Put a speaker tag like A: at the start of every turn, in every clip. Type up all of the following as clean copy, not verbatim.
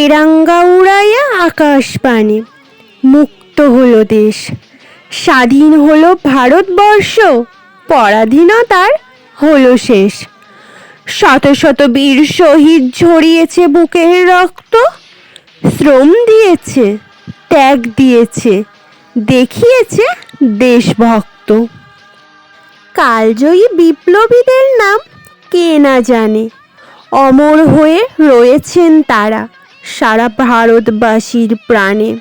A: তেরাঙ্গা উড়াইয়া আকাশ পানে, মুক্ত হলো দেশ, স্বাধীন হলো ভারতবর্ষ, পরাধীনতার হলো শেষ। শত শত বীর শহীদ ঝরিয়েছে বুকের রক্ত, শ্রম দিয়েছে, ত্যাগ দিয়েছে, দেখিয়েছে দেশভক্ত। কালজয়ী বিপ্লবীদের নাম কে না জানে, অমর হয়ে রয়েছেন তারা সারা ভারতবাসীর প্রাণে।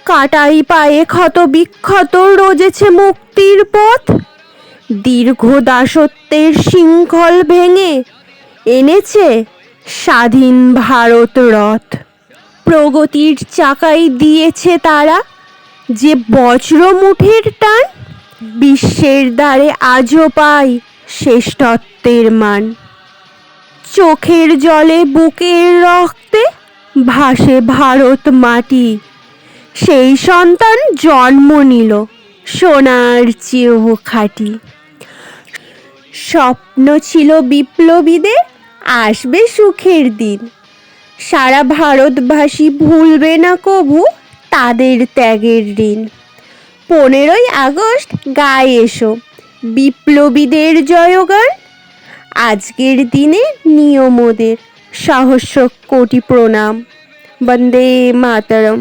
A: কাটাই পায়ে ক্ষত বিক্ষত রোজেছে মুক্তির পথ, দীর্ঘ দাসত্বের শৃঙ্খল ভেঙে এনেছে স্বাধীন ভারত রথ। প্রগতির চাকাই দিয়েছে তারা যে বজ্র মুঠের টান, বিশ্বের দ্বারে আজও পাই শ্রেষ্ঠত্বের মান। চোখের জলে বুকের রক্তে ভাসে ভারত মাটি, সেই সন্তান জন্ম নিল সোনার চেয়েও খাঁটি। স্বপ্ন ছিল বিপ্লবীদের আসবে সুখের দিন, সারা ভারতবাসী ভুলবে না কভু তাদের ত্যাগের ঋণ। 15ই আগস্ট গায়ে এসো বিপ্লবীদের জয়গান, আজকের দিনে নিয়মদের সহস্র কোটি প্রণাম। বন্দে মাতরম।